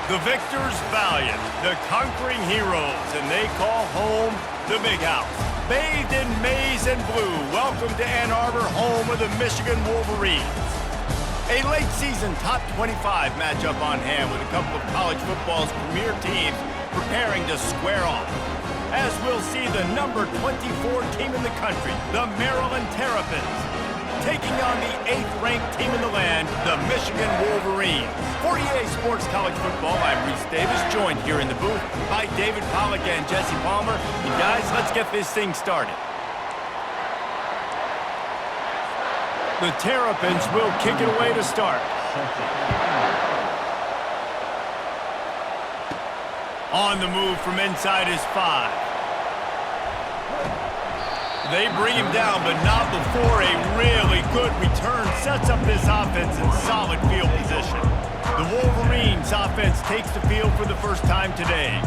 The victors valiant, the conquering heroes, and they call home the Big House. Bathed in maize and blue, welcome to Ann Arbor, home of the Michigan Wolverines. A late-season top 25 matchup on hand with a couple of college football's premier teams preparing to square off. As we'll see the number 24 team in the country, the Maryland Terrapins, taking on the 8th-ranked team in the land, the Michigan Wolverines. For EA Sports College Football, I'm Reese Davis, joined here in the booth by David Pollack and Jesse Palmer. And guys, let's get this thing started. The Terrapins will kick it away to start. On the move from inside his 5. They bring him down, but not before a really good return sets up this offense in solid field position. The Wolverines offense takes the field for the first time today.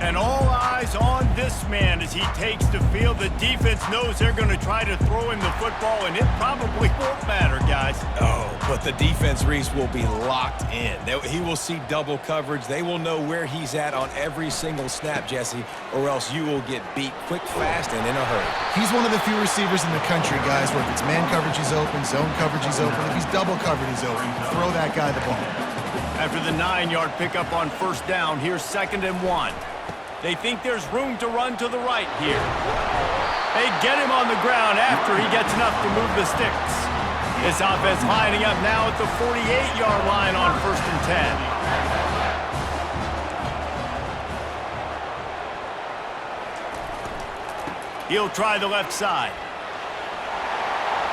And all eyes on this man as he takes the field. The defense knows they're going to try to throw him the football, and it probably won't matter, guys. Oh, but the defense, Reese, will be locked in. He will see double coverage. They will know where he's at on every single snap, Jesse, or else you will get beat quick, fast, and in a hurry. He's one of the few receivers in the country, guys, where if it's man coverage, he's open, zone coverage, he's open. If he's double covered, he's open. Throw that guy the ball. After the 9-yard pickup on first down, here's 2nd and 1. They think there's room to run to the right here. They get him on the ground after he gets enough to move the sticks. This offense lining up now at the 48-yard line on 1st and 10. He'll try the left side.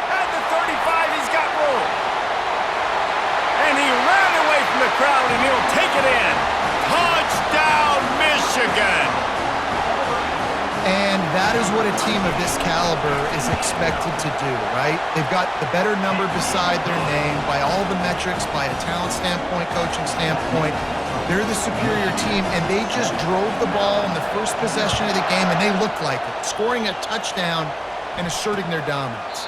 At the 35, he's got room. And he ran away from the crowd, and he'll take it in. Touchdown, Michigan! And that is what a team of this caliber is expected to do, right? They've got the better number beside their name by all the metrics, by a talent standpoint, coaching standpoint. They're the superior team, and they just drove the ball in the first possession of the game, and they looked like it, scoring a touchdown and asserting their dominance.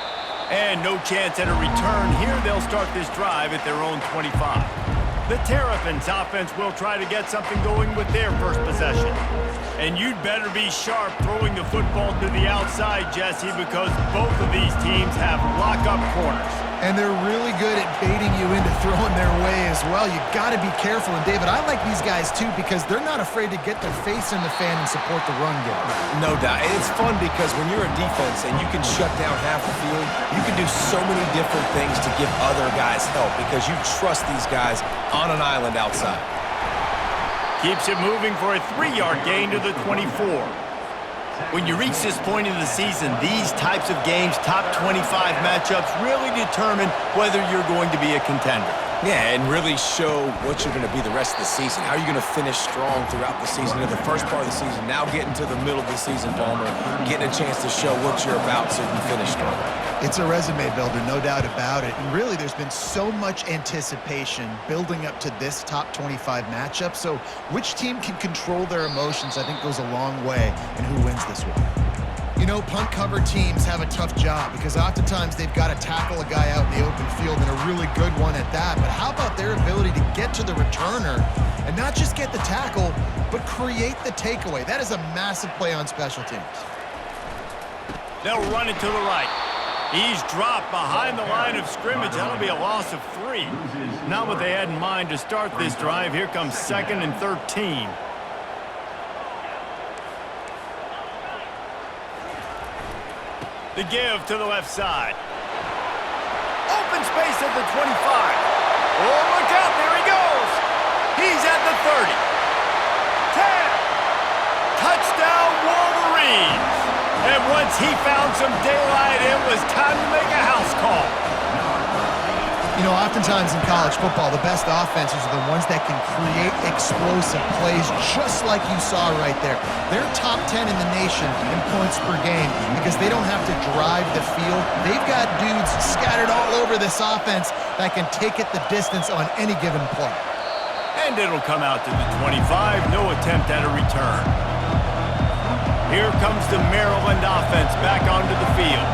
And no chance at a return here. They'll start this drive at their own 25. The Terrapins offense will try to get something going with their first possession. And you'd better be sharp throwing the football to the outside, Jesse, because both of these teams have lock-up corners. And they're really good at baiting you into throwing their way as well. You got to be careful. And, David, I like these guys, too, because they're not afraid to get their face in the fan and support the run game. No doubt. And it's fun because when you're a defense and you can shut down half the field, you can do so many different things to give other guys help because you trust these guys on an island outside. Keeps it moving for a 3-yard gain to the 24. When you reach this point in the season, these types of games, top 25 matchups, really determine whether you're going to be a contender. Yeah, and really show what you're going to be the rest of the season. How are you going to finish strong throughout the season, in the first part of the season, now getting to the middle of the season, Palmer, getting a chance to show what you're about so you can finish strong. It's a resume builder, no doubt about it. And really, there's been so much anticipation building up to this top 25 matchup. So which team can control their emotions, I think, goes a long way in who wins this one. You know, punt cover teams have a tough job because oftentimes they've got to tackle a guy out in the open field, and a really good one at that. But how about their ability to get to the returner and not just get the tackle, but create the takeaway? That is a massive play on special teams. They'll run it to the right. He's dropped behind the line of scrimmage. That'll be a loss of 3. Not what they had in mind to start this drive. Here comes 2nd and 13. The give to the left side. Open space at the 25. Oh, look out. There he goes. He's at the 30. 10. Touchdown, Wolverines. And once he found some daylight, it was time to make a house call. You know, oftentimes in college football, the best offenses are the ones that can create explosive plays, just like you saw right there. They're top 10 in the nation in points per game because they don't have to drive the field. They've got dudes scattered all over this offense that can take it the distance on any given play. And it'll come out to the 25. No attempt at a return. Here comes the Maryland offense back onto the field.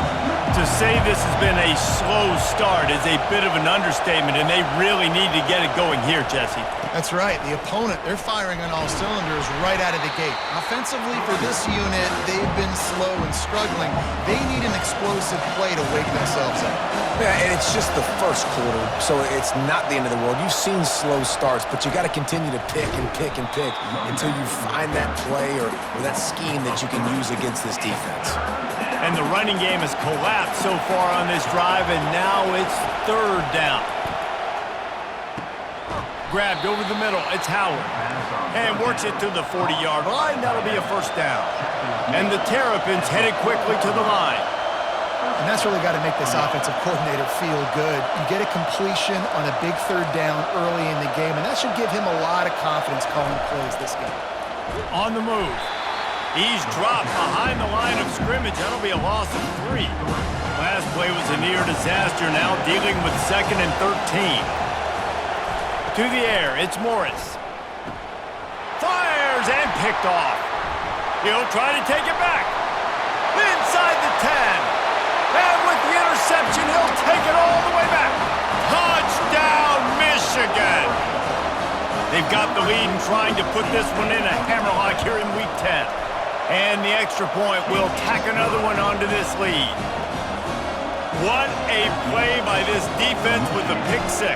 To say this has been a slow start is a bit of an understatement, and they really need to get it going here, Jesse. That's right. The opponent, they're firing on all cylinders right out of the gate. Offensively, for this unit, they've been slow and struggling. They need an explosive play to wake themselves up. Yeah, and it's just the first quarter, so it's not the end of the world. You've seen slow starts, but you got to continue to pick and pick and pick until you find that play or that scheme that you can use against this defense. And the running game has collapsed so far on this drive, and now it's third down. Grabbed over the middle, it's Howard. And works it to the 40-yard line. That'll be a first down. And the Terrapins headed quickly to the line. And that's really got to make this offensive coordinator feel good. You get a completion on a big third down early in the game, and that should give him a lot of confidence calling plays this game. On the move. He's dropped behind the line of scrimmage. That'll be a loss of 3. Last play was a near disaster, now dealing with 2nd and 13. To the air, it's Morris. Fires and picked off. He'll try to take it back. Inside the 10. And with the interception, he'll take it all the way back. Touchdown, Michigan. They've got the lead and trying to put this one in a hammerlock here in Week 10. And the extra point will tack another one onto this lead. What a play by this defense with the pick 6.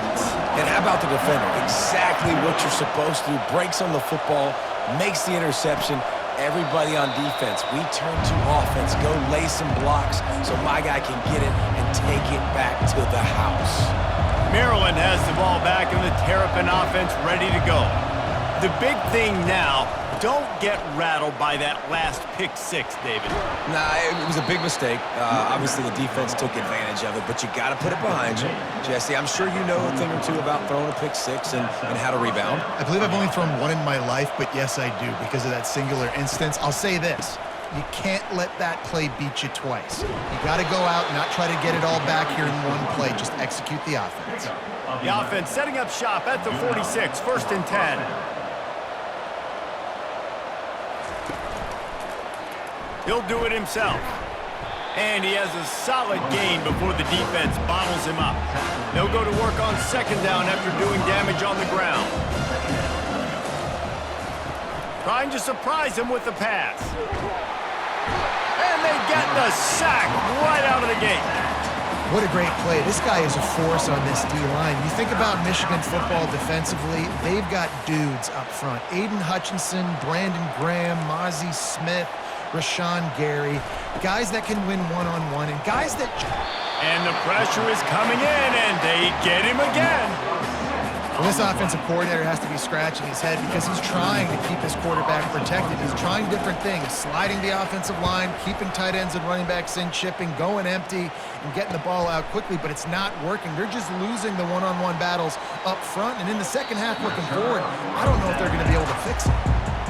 And how about the defender? Exactly what you're supposed to do. Breaks on the football, makes the interception. Everybody on defense, we turn to offense. Go lay some blocks so my guy can get it and take it back to the house. Maryland has the ball back and the Terrapin offense ready to go. The big thing now, don't get rattled by that last pick 6, David. Nah, it was a big mistake. Obviously, the defense took advantage of it, but you got to put it behind you. Jesse, I'm sure you know a thing or two about throwing a pick 6 and how to rebound. I believe I've only thrown one in my life, but yes, I do because of that singular instance. I'll say this. You can't let that play beat you twice. You got to go out and not try to get it all back here in one play. Just execute the offense. The offense setting up shop at the 46, 1st and 10. He'll do it himself. And he has a solid gain before the defense bottles him up. They'll go to work on 2nd down after doing damage on the ground. Trying to surprise him with the pass. And they get the sack right out of the gate. What a great play. This guy is a force on this D-line. You think about Michigan football defensively, they've got dudes up front. Aiden Hutchinson, Brandon Graham, Mozzie Smith, Rashawn Gary, guys that can win one-on-one, and guys that... And the pressure is coming in, and they get him again. Well, this offensive coordinator has to be scratching his head because he's trying to keep his quarterback protected. He's trying different things, sliding the offensive line, keeping tight ends and running backs in, chipping, going empty, and getting the ball out quickly, but it's not working. They're just losing the one-on-one battles up front, and in the second half looking forward, I don't know if they're going to be able to fix it.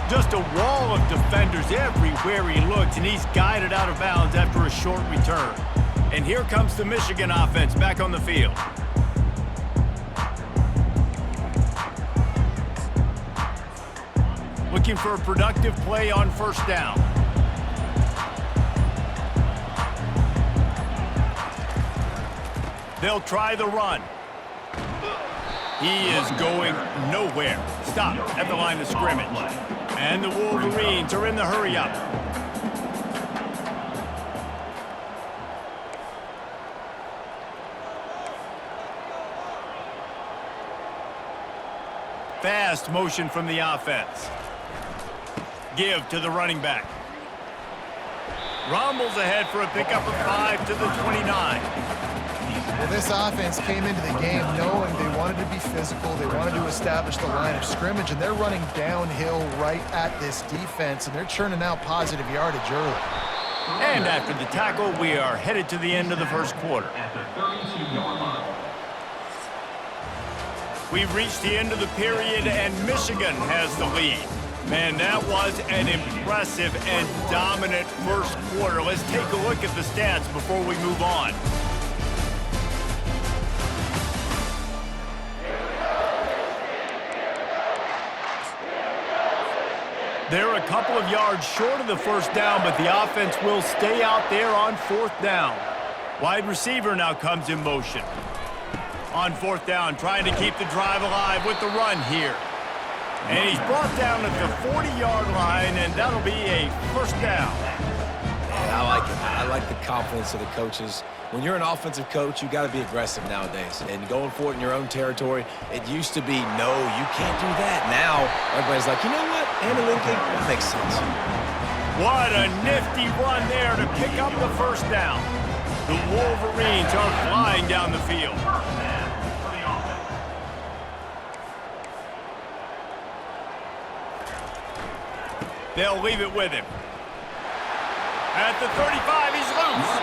Just a wall of defenders everywhere he looks, and he's guided out of bounds after a short return. And here comes the Michigan offense back on the field. Looking for a productive play on 1st down. They'll try the run. He is going nowhere. Stop at the line of scrimmage. And the Wolverines are in the hurry-up. Fast motion from the offense. Give to the running back. Rumbles ahead for a pickup of 5 to the 29. Well, this offense came into the game knowing they wanted to be physical, they wanted to establish the line of scrimmage, and they're running downhill right at this defense, and they're churning out positive yardage early. And after the tackle, we are headed to the end of the first quarter. We've reached the end of the period, and Michigan has the lead. Man, that was an impressive and dominant first quarter. Let's take a look at the stats before we move on. They're a couple of yards short of the first down, but the offense will stay out there on 4th down. Wide receiver now comes in motion. On fourth down, trying to keep the drive alive with the run here. And he's brought down at the 40-yard line, and that'll be a first down. Yeah, I like it. I like the confidence of the coaches. When you're an offensive coach, you got to be aggressive nowadays. And going for it in your own territory, it used to be, no, you can't do that. Now, everybody's like, you know what? Analytically, that makes sense. What a nifty run there to pick up the first down. The Wolverines are flying down the field. They'll leave it with him. At the 35, he's loose.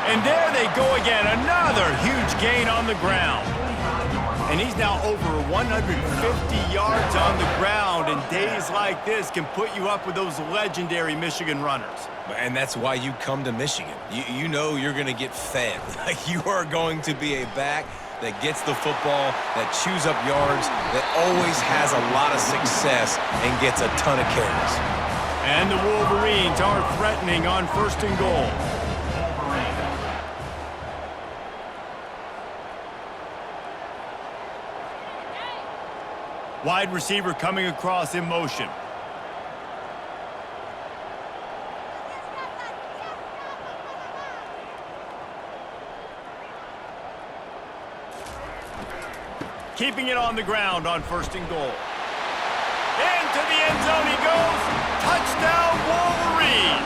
And there they go again. Another huge gain on the ground. And he's now over 150 yards on the ground. And days like this can put you up with those legendary Michigan runners. And that's why you come to Michigan. You know you're going to get fed. You are going to be a back that gets the football, that chews up yards, that always has a lot of success and gets a ton of carries. And the Wolverines are threatening on first and goal. Wide receiver coming across in motion. Keeping it on the ground on first and goal. Into the end zone he goes. Touchdown, Wolverines.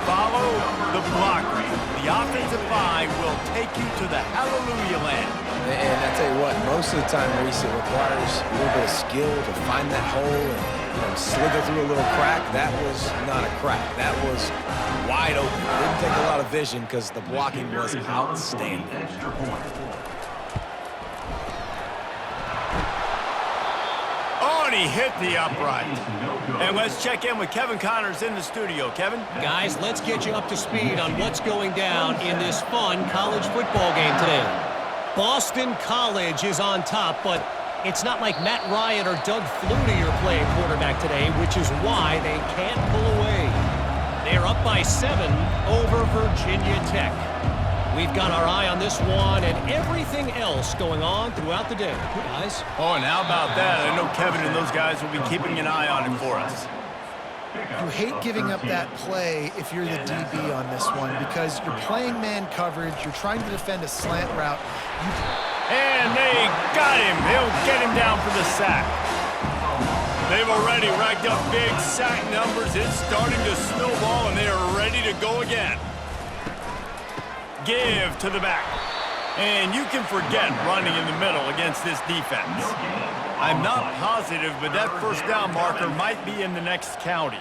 Follow the blocker. The offensive line will take you to the hallelujah land. And I tell you what, most of the time, Reese, it requires a little bit of skill to find that hole and slither through a little crack. That was not a crack. That was wide open. Didn't take a lot of vision because the blocking was outstanding. And he hit the upright. And let's check in with Kevin Connors in the studio. Kevin? Guys, let's get you up to speed on what's going down in this fun college football game today. Boston College is on top, but it's not like Matt Ryan or Doug Flutie are playing quarterback today, which is why they can't pull away. They're up by 7 over Virginia Tech. We've got our eye on this one and everything else going on throughout the day. Guys? Oh, and how about that? I know Kevin and those guys will be keeping an eye on it for us. You hate giving up that play if you're the DB on this one because you're playing man coverage, you're trying to defend a slant route. And they got him. They'll get him down for the sack. They've already racked up big sack numbers. It's starting to snowball, and they are ready to go again. Give to the back. And you can forget running in the middle against this defense. I'm not positive, but that first down marker might be in the next county.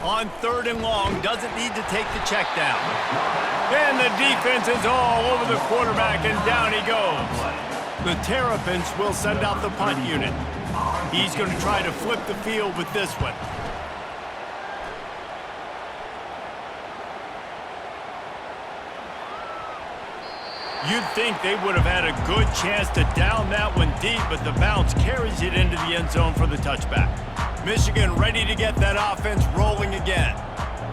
On third and long, doesn't need to take the check down. And the defense is all over the quarterback, and down he goes. The Terrapins will send out the punt unit. He's going to try to flip the field with this one. You'd think they would have had a good chance to down that one deep, but the bounce carries it into the end zone for the touchback. Michigan ready to get that offense rolling again.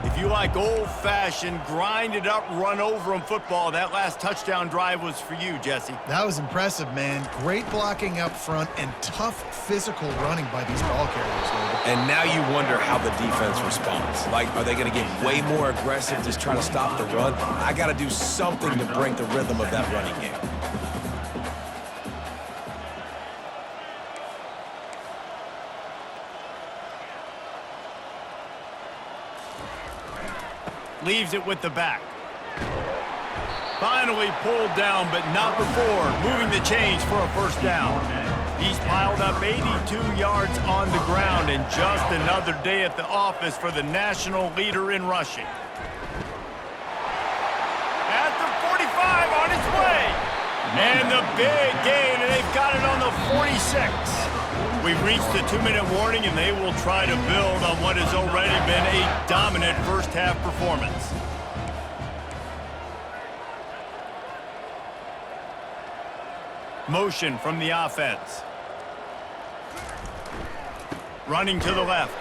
If you like old-fashioned, grind-it-up, run-over-'em football, that last touchdown drive was for you, Jesse. That was impressive, man. Great blocking up front and tough physical running by these ball carriers, David. And now you wonder how the defense responds. Like, are they going to get way more aggressive, just try to stop the run? I got to do something to break the rhythm of that running game. Leaves it with the back. Finally pulled down, but not before moving the chains for a first down. He's piled up 82 yards on the ground, and just another day at the office for the national leader in rushing. At the 45, on its way. And the big gain, and they've got it on the 46. We've reached the 2-minute warning, and they will try to build on what has already been a dominant first-half performance. Motion from the offense. Running to the left.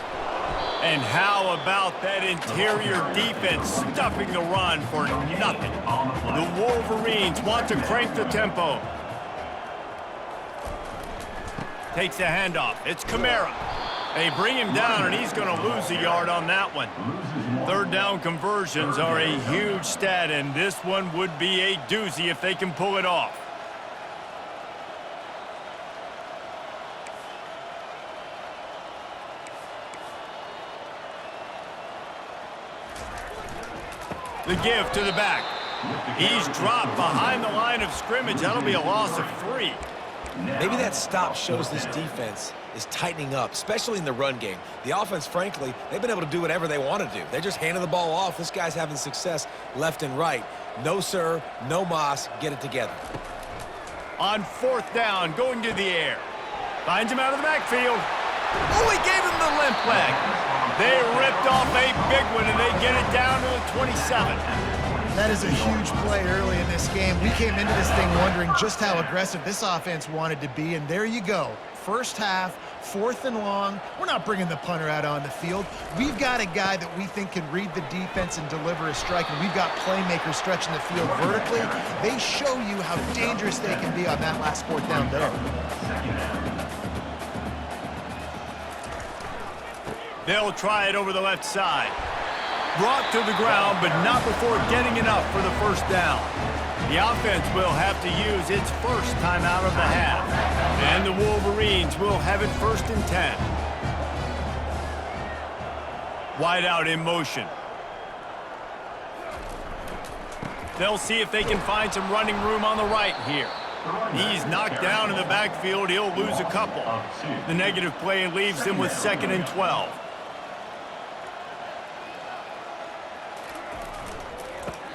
And how about that interior defense stuffing the run for nothing? The Wolverines want to crank the tempo. Takes the handoff. It's Kamara. They bring him down, and he's going to lose a yard on that one. Third down conversions are a huge stat, and this one would be a doozy if they can pull it off. The give to the back. He's dropped behind the line of scrimmage. That'll be a loss of 3. Maybe that stop shows this defense is tightening up, especially in the run game. The offense, frankly, they've been able to do whatever they want to do. They're just handing the ball off. This guy's having success left and right. No, sir. No mas. Get it together. On 4th down, going to the air. Finds him out of the backfield. Oh, he gave him the limp leg. They ripped off a big one, and they get it down to the 27. That is a huge play early in this game. We came into this thing wondering just how aggressive this offense wanted to be, and there you go. First half, 4th and long. We're not bringing the punter out on the field. We've got a guy that we think can read the defense and deliver a strike, and we've got playmakers stretching the field vertically. They show you how dangerous they can be on that last 4th down there. They'll try it over the left side. Brought to the ground, but not before getting enough for the first down. The offense will have to use its first time out of the half. And the Wolverines will have it 1st and 10. Wide out in motion. They'll see if they can find some running room on the right here. He's knocked down in the backfield. He'll lose a couple. The negative play leaves them with 2nd and 12.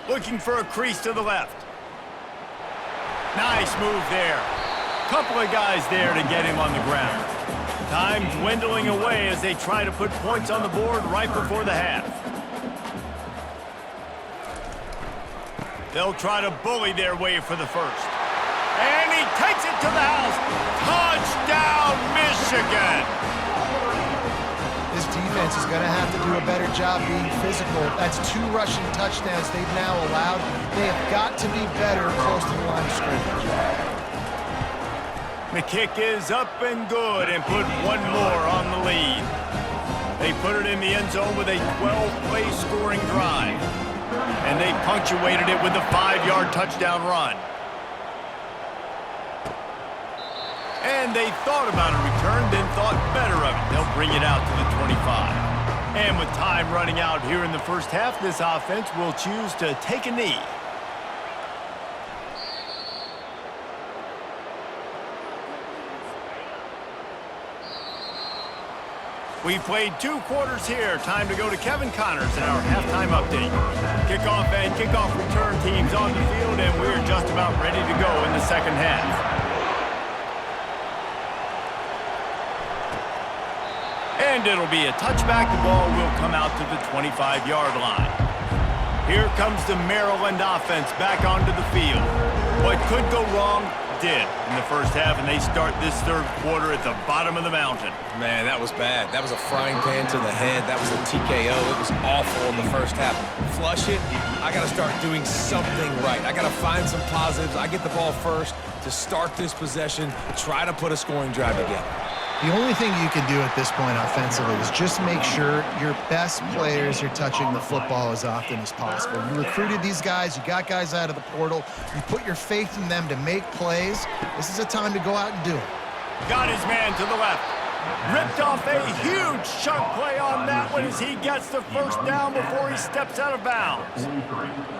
Looking for a crease to the left. Nice move there. Couple of guys there to get him on the ground. Time dwindling away as they try to put points on the board right before the half. They'll try to bully their way for the first. And he takes it to the house. Touchdown, Michigan! This defense is going to have to do a better job being physical. That's 2 rushing touchdowns they've now allowed. They have got to be better close to the line of scrimmage. The kick is up and good and put one more on the lead. They put it in the end zone with a 12-play scoring drive. And they punctuated it with a 5-yard touchdown run. And they thought about a return, then thought better of it. They'll bring it out to the 25. And with time running out here in the first half, this offense will choose to take a knee. We've played 2 quarters here. Time to go to Kevin Connors in our halftime update. Kickoff and kickoff return teams on the field, and we're just about ready to go in the second half. And it'll be a touchback. The ball will come out to the 25-yard line. Here comes the Maryland offense back onto the field. What could go wrong did in the first half, and they start this 3rd quarter at the bottom of the mountain. Man, that was bad. That was a frying pan to the head. That was a TKO. It was awful in the first half. Flush it. I got to start doing something right. I got to find some positives. I get the ball first to start this possession, try to put a scoring drive together. The only thing you can do at this point offensively is just make sure your best players are touching the football as often as possible. You recruited these guys. You got guys out of the portal. You put your faith in them to make plays. This is a time to go out and do it. Got his man to the left. Ripped off a huge chunk play on that one as he gets the first down before he steps out of bounds.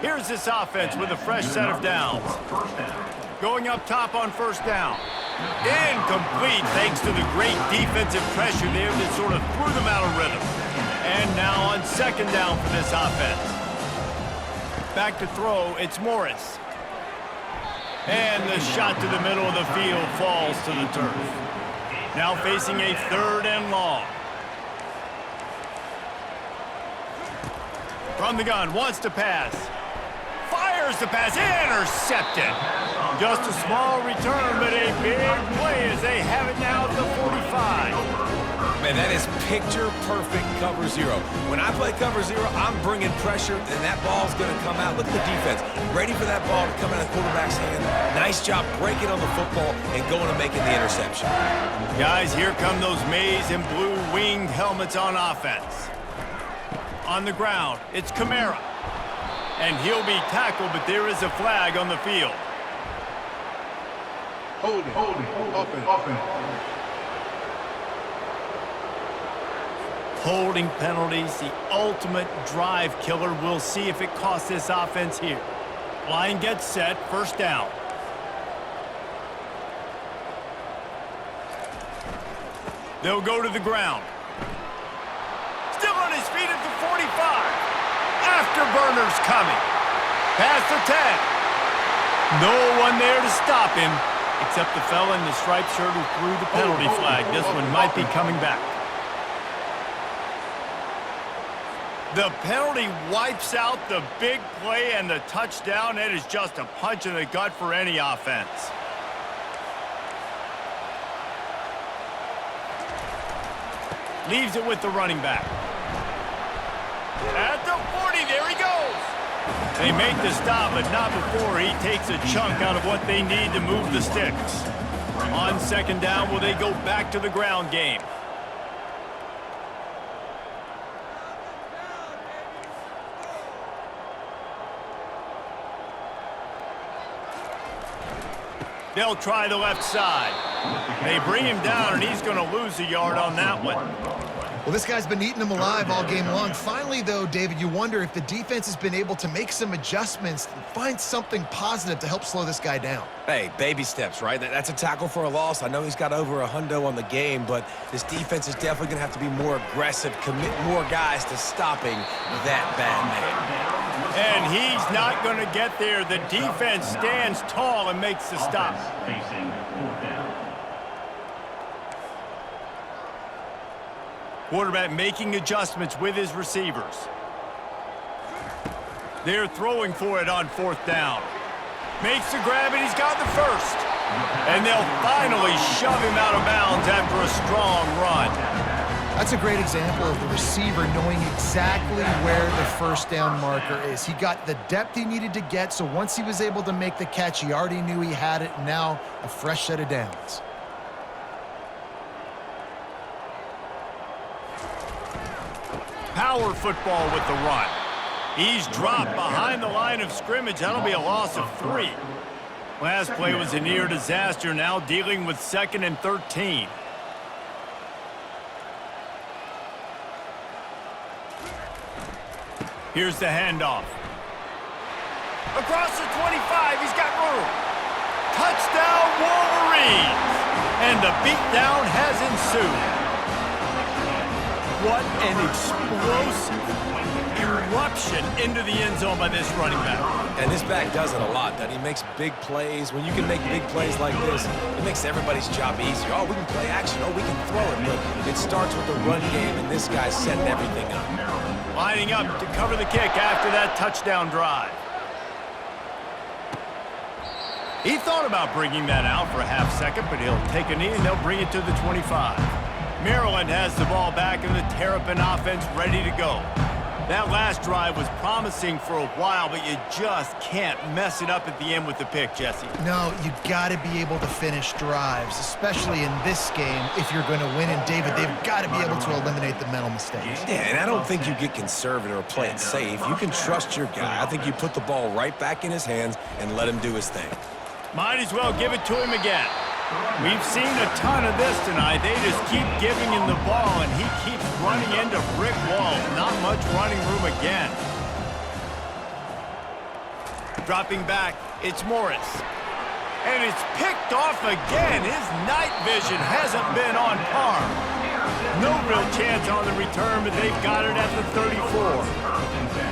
Here's this offense with a fresh set of downs. Going up top on 1st down. Incomplete thanks to the great defensive pressure there that sort of threw them out of rhythm. And now on 2nd down for this offense. Back to throw, it's Morris. And the shot to the middle of the field falls to the turf. Now facing a 3rd and long. From the gun, wants to pass. Fires the pass, intercepted. Just a small return, but a big play as they have it now at the 45. Man, that is picture-perfect cover zero. When I play cover zero, I'm bringing pressure, and that ball's going to come out. Look at the defense. Ready for that ball to come out of the quarterback's hand. Nice job breaking on the football and going and making the interception. Guys, here come those maize and blue winged helmets on offense. On the ground, it's Kamara. And he'll be tackled, but there is a flag on the field. Holding, offense. Holding penalties, the ultimate drive killer. We'll see if it costs this offense here. Line gets set, first down. They'll go to the ground. Still on his feet at the 45. Afterburners coming. Past the 10. No one there to stop him, except the fella in the striped shirt who threw the penalty flag. This one might be coming back. The penalty wipes out the big play and the touchdown. It is just a punch in the gut for any offense. Leaves it with the running back. At the 40, there he goes. They make the stop, but not before he takes a chunk out of what they need to move the sticks. On second down, will they go back to the ground game? They'll try the left side. They bring him down, and he's going to lose a yard on that one. Well, this guy's been eating them alive all game long. Finally, though, David, you wonder if the defense has been able to make some adjustments, find something positive to help slow this guy down. Hey, baby steps, right? That's a tackle for a loss. I know he's got over $100 on the game, but this defense is definitely going to have to be more aggressive, commit more guys to stopping that bad man. And he's not going to get there. The defense stands tall and makes the stop. Quarterback making adjustments with his receivers. They're throwing for it on fourth down. Makes the grab, and he's got the first. And they'll finally shove him out of bounds after a strong run. That's a great example of the receiver knowing exactly where the first down marker is. He got the depth he needed to get, so once he was able to make the catch, he already knew he had it. Now a fresh set of downs. Power football with the run. He's dropped behind the line of scrimmage. That'll be a loss of 3. Last play was a near disaster, now dealing with 2nd and 13. Here's the handoff. Across the 25, he's got room. Touchdown, Wolverines! And the beatdown has ensued. What an explosive eruption into the end zone by this running back. And this back does it a lot, doesn't he? He makes big plays. When you can make big plays like this, it makes everybody's job easier. Oh, we can play action. Oh, we can throw it. But it starts with the run game, and this guy's setting everything up. Lining up to cover the kick after that touchdown drive. He thought about bringing that out for a half second, but he'll take a knee and they'll bring it to the 25. Maryland has the ball back and the Terrapin offense ready to go. That last drive was promising for a while, but you just can't mess it up at the end with the pick, Jesse. No, you got to be able to finish drives, especially in this game if you're going to win. And, David, they've got to be able to eliminate the mental mistakes. Yeah, and I don't think you get conservative or play it safe. You can trust your guy. I think you put the ball right back in his hands and let him do his thing. Might as well give it to him again. We've seen a ton of this tonight. They just keep giving him the ball, and he keeps running into brick walls. Not much running room again. Dropping back, it's Morris. And it's picked off again. His night vision hasn't been on par. No real chance on the return, but they've got it at the 34.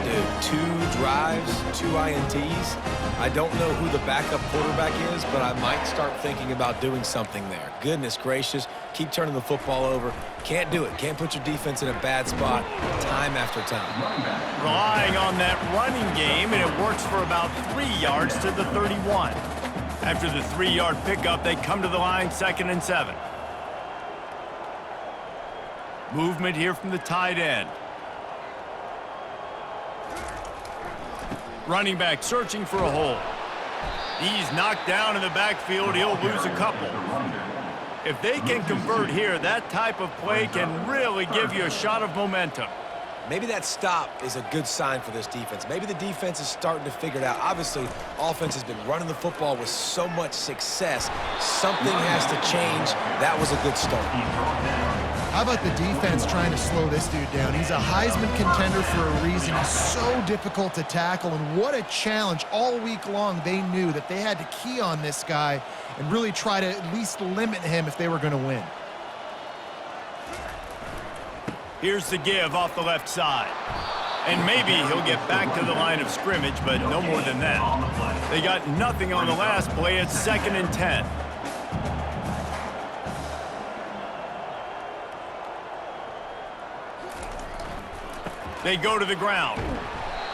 Dude, 2 drives, 2 INTs. I don't know who the backup quarterback is, but I might start thinking about doing something there. Goodness gracious, keep turning the football over. Can't do it. Can't put your defense in a bad spot time after time. Relying on that running game, and it works for about 3 yards to the 31. After the 3-yard pickup, they come to the line 2nd and 7. Movement here from the tight end. Running back searching for a hole. He's knocked down in the backfield. He'll lose a couple. If they can convert here, that type of play can really give you a shot of momentum. Maybe that stop is a good sign for this defense. Maybe the defense is starting to figure it out. Obviously, offense has been running the football with so much success. Something has to change. That was a good start. How about the defense trying to slow this dude down? He's a Heisman contender for a reason. He's so difficult to tackle, and what a challenge. All week long, they knew that they had to key on this guy and really try to at least limit him if they were going to win. Here's the give off the left side. And maybe he'll get back to the line of scrimmage, but no more than that. They got nothing on the last play. It's 2nd and 10. They go to the ground.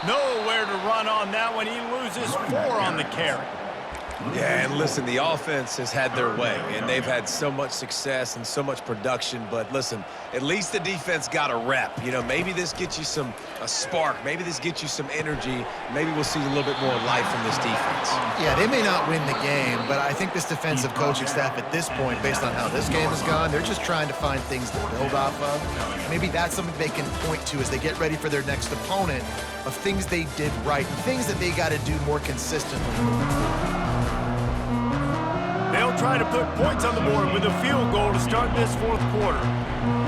Nowhere to run on that one. He loses 4 on the carry. Yeah, and listen, the offense has had their way, and they've had so much success and so much production. But listen, at least the defense got a rep. You know, maybe this gets you a spark. Maybe this gets you some energy. Maybe we'll see a little bit more life from this defense. Yeah, they may not win the game, but I think this defensive coaching staff at this point, based on how this game has gone, they're just trying to find things to build off of. Maybe that's something they can point to as they get ready for their next opponent, of things they did right and things that they got to do more consistently. They'll try to put points on the board with a field goal to start this 4th quarter.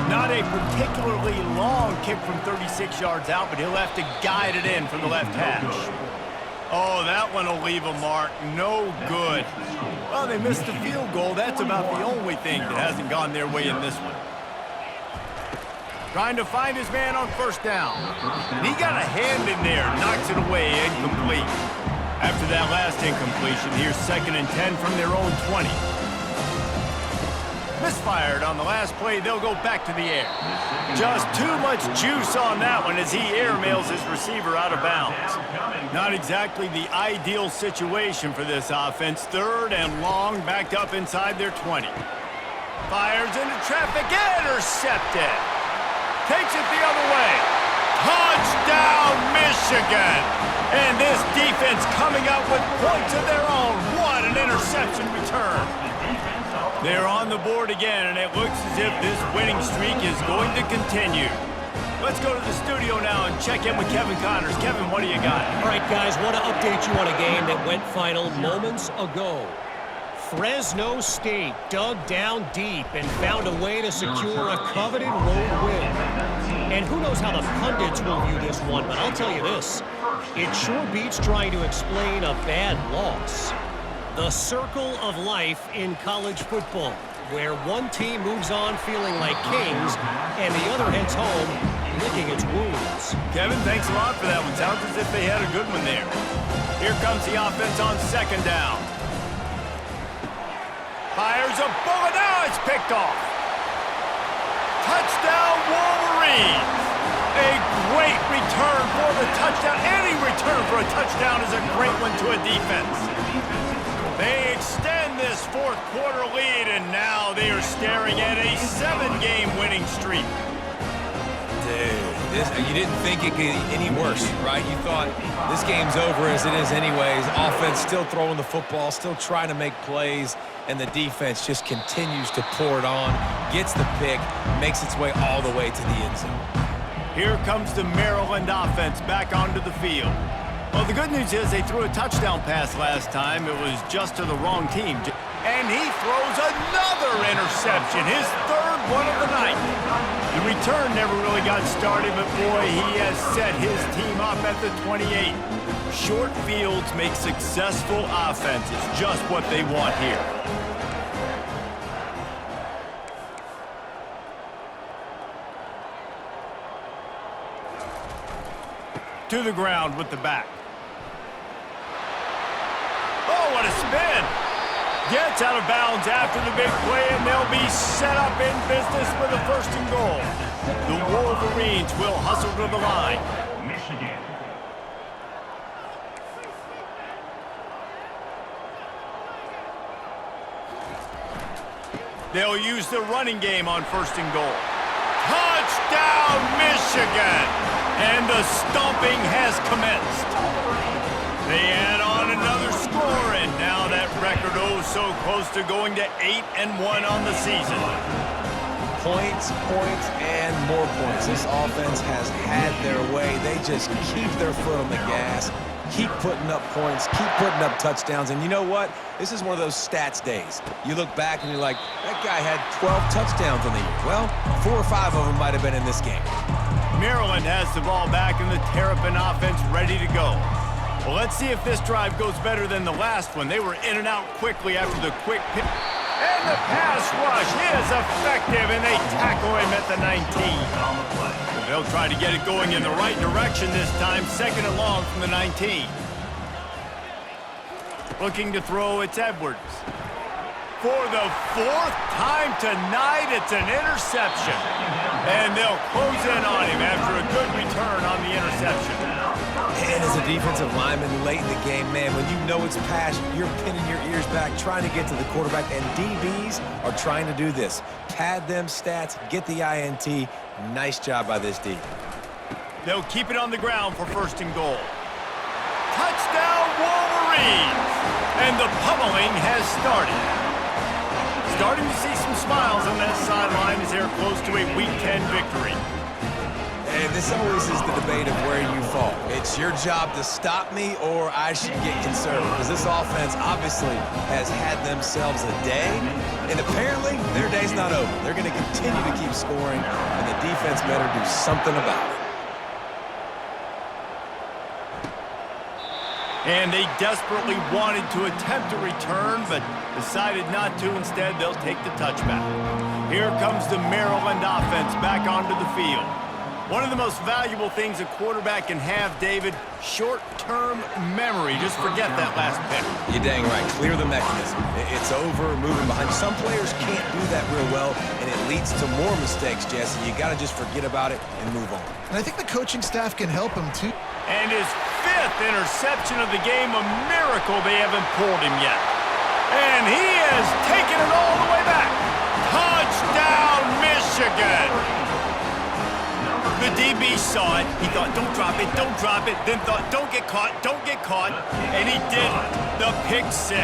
Not a particularly long kick from 36 yards out, but he'll have to guide it in from the left hash. Oh, that one will leave a mark. No good. Well, they missed the field goal. That's about the only thing that hasn't gone their way in this one. Trying to find his man on 1st down. And he got a hand in there, knocks it away, incomplete. After that last incompletion, here's 2nd and 10 from their own 20. Misfired on the last play, they'll go back to the air. Just too much juice on that one as he airmails his receiver out of bounds. Not exactly the ideal situation for this offense. 3rd and long, backed up inside their 20. Fires into traffic, intercepted. Takes it the other way. Touchdown, Michigan! And this defense coming up with points of their own. What an interception return. They're on the board again, and it looks as if this winning streak is going to continue. Let's go to the studio now and check in with Kevin Connors. Kevin, what do you got? All right, guys, want to update you on a game that went final moments ago. Fresno State dug down deep and found a way to secure a coveted road win. And who knows how the pundits will view this one, but I'll tell you this. It sure beats trying to explain a bad loss. The circle of life in college football, where one team moves on feeling like kings and the other heads home licking its wounds. Kevin, thanks a lot for that one. Sounds as if they had a good one there. Here comes the offense on 2nd down. Fires a bullet. Now it's picked off. Touchdown, Wolverines. A great return for the touchdown. Any return for a touchdown is a great one to a defense. They extend this 4th quarter lead, and now they are staring at a 7-game winning streak. Dude, you didn't think it could get any worse, right? You thought this game's over as it is anyways. Offense still throwing the football, still trying to make plays, and the defense just continues to pour it on, gets the pick, makes its way all the way to the end zone. Here comes the Maryland offense back onto the field. Well, the good news is they threw a touchdown pass last time. It was just to the wrong team. And he throws another interception, his 3rd one of the night. The return never really got started, but boy, he has set his team up at the 28. Short fields make successful offenses, just what they want here. To the ground with the back. Oh, what a spin! Gets out of bounds after the big play, and they'll be set up in business with a 1st and goal. The Wolverines will hustle to the line. Michigan. They'll use the running game on 1st and goal. Touchdown! Michigan! And the stomping has commenced. They add on another score, and now that record so close to going to 8-1 on the season. Points, points, and more points. This offense has had their way. They just keep their foot on the gas, keep putting up points, keep putting up touchdowns. And you know what? This is one of those stats days. You look back and you're like, that guy had 12 touchdowns on the year. Well, 4 or 5 of them might have been in this game. Maryland has the ball back and the Terrapin offense ready to go. Well, let's see if this drive goes better than the last one. They were in and out quickly after the quick pick. And the pass rush is effective, and they tackle him at the 19. They'll try to get it going in the right direction this time. 2nd and long from the 19. Looking to throw, it's Edwards. For the 4th time tonight, it's an interception. And they'll close in on him after a good return on the interception. And as a defensive lineman late in the game, man, when you know it's pass, you're pinning your ears back, trying to get to the quarterback, and DBs are trying to do this. Pad them stats, get the INT. Nice job by this D. They'll keep it on the ground for 1st and goal. Touchdown, Wolverines! And the pummeling has started. Starting to see some smiles on that sideline as they're close to a Week 10 victory. And this always is the debate of where you fall. It's your job to stop me, or I should get conservative. Because this offense obviously has had themselves a day, and apparently their day's not over. They're going to continue to keep scoring, and the defense better do something about it. And they desperately wanted to attempt a return, but decided not to. Instead, they'll take the touchback. Here comes the Maryland offense back onto the field. One of the most valuable things a quarterback can have, David, short-term memory. Just forget that last pick. You're dang right. Clear the mechanism. It's over, moving behind. Some players can't do that real well, and it leads to more mistakes, Jesse. You got to just forget about it and move on. And I think the coaching staff can help him, too. And his 5th interception of the game, a miracle they haven't pulled him yet. And he has taken it all the way back. Touchdown, Michigan! The DB saw it. He thought, don't drop it, don't drop it. Then thought, don't get caught, don't get caught. And he didn't. The pick 6.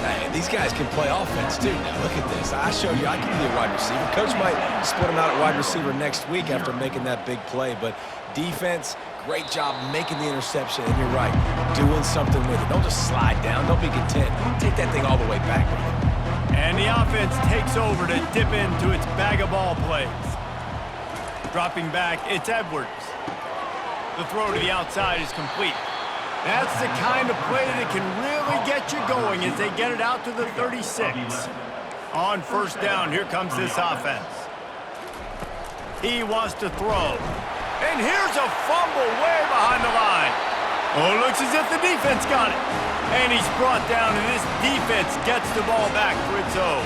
Hey, these guys can play offense, too. Now, look at this. I showed you I can be a wide receiver. Coach might split him out at wide receiver next week after making that big play. But defense, great job making the interception. And you're right, doing something with it. Don't just slide down. Don't be content. Take that thing all the way back. And the offense takes over to dip into its bag of ball plays. Dropping back, it's Edwards. The throw to the outside is complete. That's the kind of play that can really get you going as they get it out to the 36. On 1st down, here comes this offense. He wants to throw. And here's a fumble way behind the line. Oh, it looks as if the defense got it. And he's brought down, and this defense gets the ball back for its own.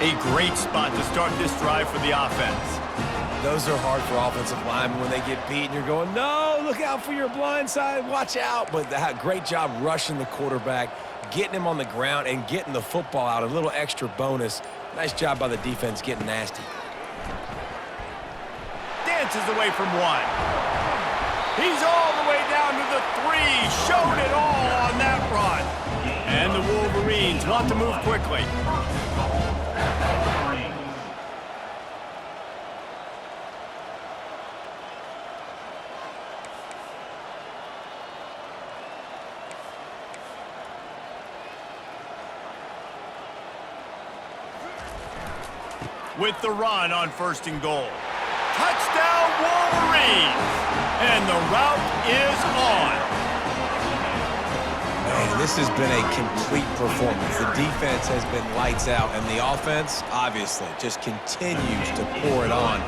A great spot to start this drive for the offense. Those are hard for offensive linemen when they get beat and you're going, no, look out for your blind side, watch out. But great job rushing the quarterback, getting him on the ground, and getting the football out. A little extra bonus. Nice job by the defense getting nasty. Dances away from 1. He's all the way down to the 3, showing it all on that run. And the Wolverines want to move quickly. With the run on 1st and goal. Touchdown, Wolverines! And the route is on. Man, this has been a complete performance. The defense has been lights out, and the offense, obviously, just continues to pour it on.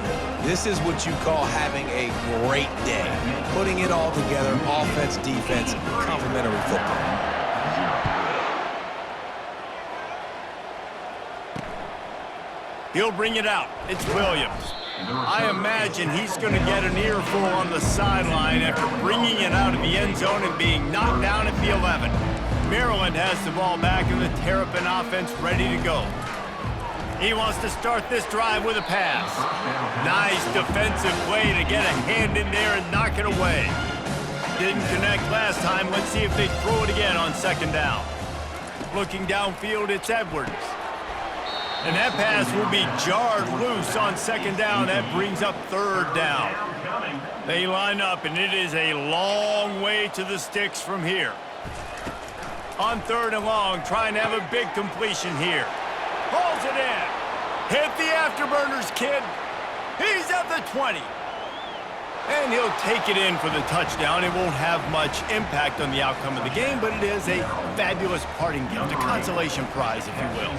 This is what you call having a great day. Putting it all together, offense, defense, complementary football. He'll bring it out. It's Williams. I imagine he's going to get an earful on the sideline after bringing it out of the end zone and being knocked down at the 11. Maryland has the ball back and the Terrapin offense ready to go. He wants to start this drive with a pass. Nice defensive play to get a hand in there and knock it away. Didn't connect last time. Let's see if they throw it again on second down. Looking downfield, it's Edwards. And that pass will be jarred loose on second down. That brings up third down. They line up, and it is a long way to the sticks from here. On third and long, trying to have a big completion here. Pulls it in. Hit the afterburners, kid. He's at the 20. And he'll take it in for the touchdown. It won't have much impact on the outcome of the game, but it is a fabulous parting gift, a consolation prize, if you will.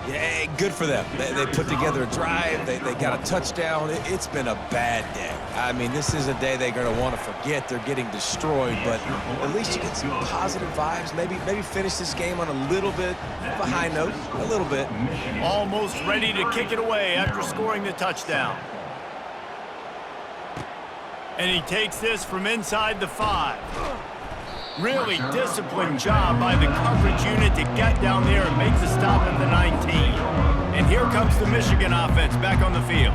Yeah, good for them. They put together a drive. They got a touchdown. It's been a bad day. I mean, this is a day they're going to want to forget. They're getting destroyed, but at least you get some positive vibes. Maybe finish this game on a little bit of a high note, a little bit. Almost ready to kick it away after scoring the touchdown. And he takes this from inside the 5. Really disciplined job by the coverage unit to get down there and make the stop at the 19. And here comes the Michigan offense back on the field.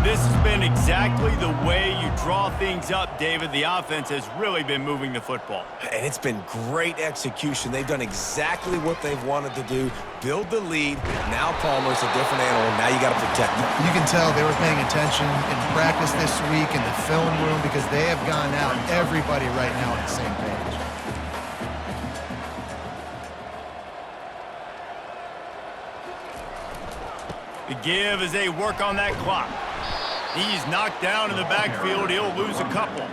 This has been exactly the way you draw things up, David. The offense has really been moving the football. And it's been great execution. They've done exactly what they've wanted to do. Build the lead. Now Palmer's a different animal. Now you got to protect him. You can tell they were paying attention in practice this week in the film room because they have gone out, everybody right now on the same page. The give as they work on that clock. He's knocked down in the backfield. He'll lose a couple.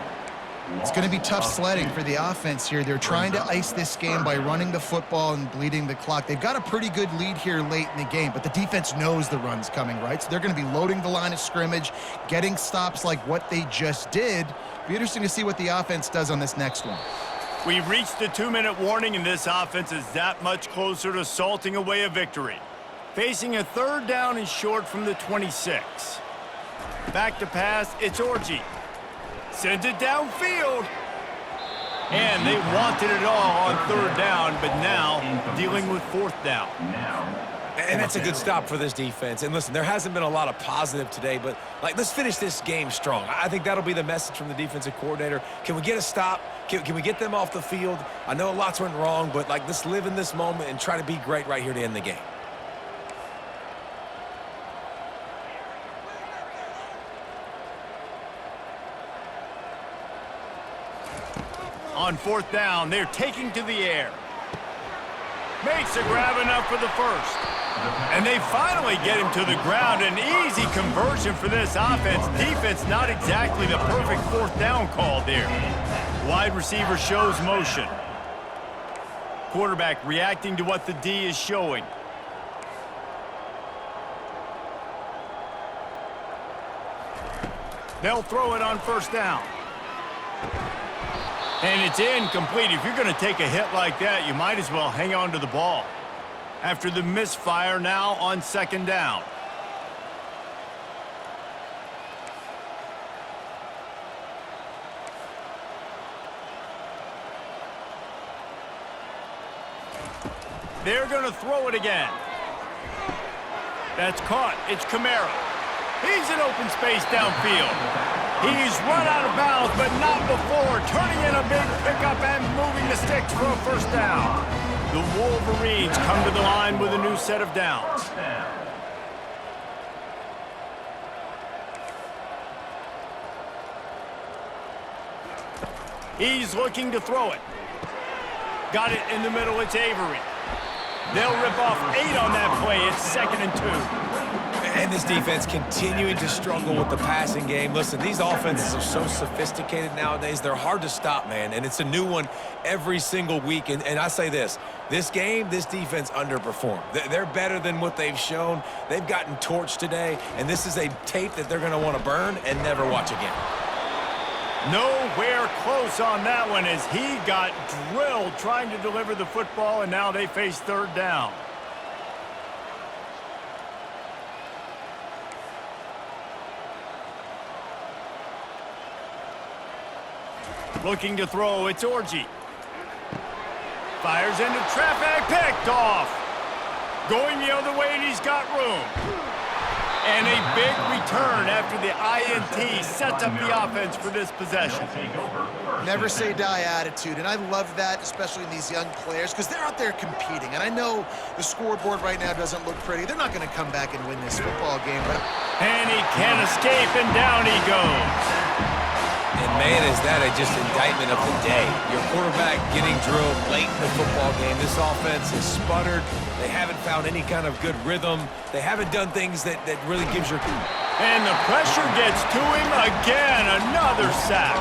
It's going to be tough sledding for the offense here. They're trying to ice this game by running the football and bleeding the clock. They've got a pretty good lead here late in the game, but the defense knows the run's coming, right? So they're going to be loading the line of scrimmage, getting stops like what they just did. Be interesting to see what the offense does on this next one. We've reached the 2-minute warning, and this offense is that much closer to salting away a victory. Facing a third down and short from the 26. Back to pass, it's Orji. Sends it downfield. And they wanted it all on third down, but now dealing with fourth down. And that's a good stop for this defense. And listen, there hasn't been a lot of positive today, but let's finish this game strong. I think that'll be the message from the defensive coordinator. Can we get a stop? Can we get them off the field? I know lots went wrong, but let's live in this moment and try to be great right here to end the game. On fourth down, they're taking to the air. Makes a grab enough for the first. And they finally get him to the ground. An easy conversion for this offense. Defense not exactly the perfect fourth down call there. Wide receiver shows motion. Quarterback reacting to what the D is showing. They'll throw it on first down. And it's incomplete. If you're going to take a hit like that, you might as well hang on to the ball. After the misfire, now on second down. They're going to throw it again. That's caught. It's Kamara. He's in open space downfield. He's run out of bounds, but not before. Turning in a big pickup and moving the sticks for a first down. The Wolverines come to the line with a new set of downs. He's looking to throw it. Got it in the middle. It's Avery. They'll rip off 8 on that play. It's 2nd and 2. And this defense continuing to struggle with the passing game. Listen, these offenses are so sophisticated nowadays. They're hard to stop, man. And it's a new one every single week. And I say this game, this defense underperformed. They're better than what they've shown. They've gotten torched today. And this is a tape that they're going to want to burn and never watch again. Nowhere close on that one as he got drilled trying to deliver the football, and now they face third down. Looking to throw, it's Orji. Fires into traffic, picked off. Going the other way, and he's got room. And a big return after the INT sets up the offense for this possession. Never say die attitude, and I love that, especially in these young players, because they're out there competing. And I know the scoreboard right now doesn't look pretty. They're not going to come back and win this football game. But and he can't escape, and down he goes. And man, is that just indictment of the day. Your quarterback getting drilled late in the football game. This offense has sputtered. They haven't found any kind of good rhythm. They haven't done things that really gives your... And the pressure gets to him again. Another sack.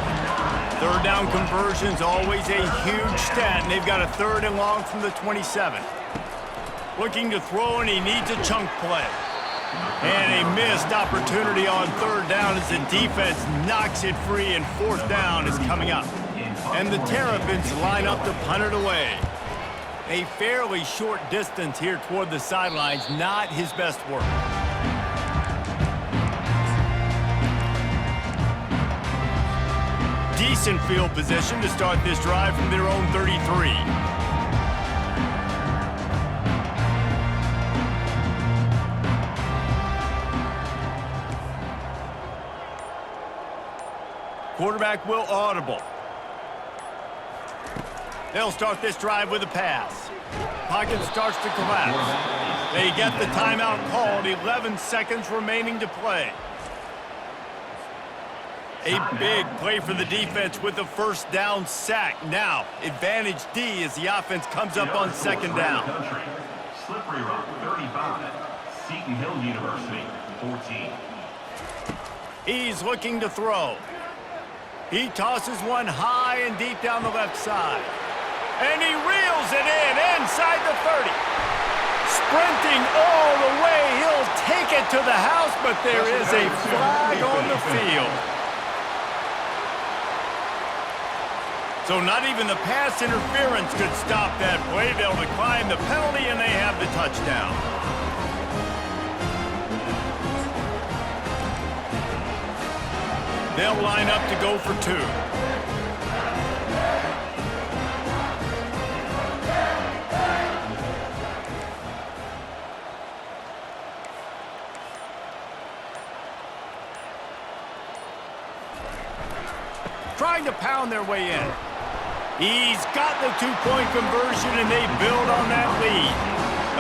Third down conversion's always a huge stat, and they've got a 3rd and long from the 27. Looking to throw, and he needs a chunk play. And a missed opportunity on 3rd down as the defense knocks it free, and 4th down is coming up. And the Terrapins line up to punt it away. A fairly short distance here toward the sidelines, not his best work. Decent field position to start this drive from their own 33. Quarterback will audible. They'll start this drive with a pass. Pocket starts to collapse. They get the timeout called, 11 seconds remaining to play. A big play for the defense with the 1st down sack. Now, advantage D as the offense comes up on 2nd down. Slippery Rock, 35. Seton Hill University, 14. He's looking to throw. He tosses one high and deep down the left side. And he reels it in inside the 30. Sprinting all the way, he'll take it to the house, but there is a flag on the field. So not even the pass interference could stop that play. They'll decline the penalty, and they have the touchdown. They'll line up to go for 2. Trying to pound their way in. He's got the 2-point conversion, and they build on that lead.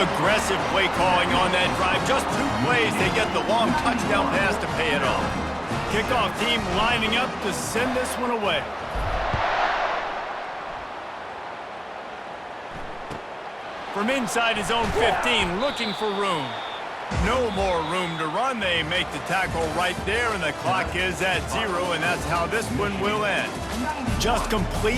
Aggressive play calling on that drive. Just 2 plays, they get the long touchdown pass to pay it off. Kickoff team lining up to send this one away. From inside his own 15, looking for room. No more room to run. They make the tackle right there, and the clock is at 0, and that's how this one will end. Just complete.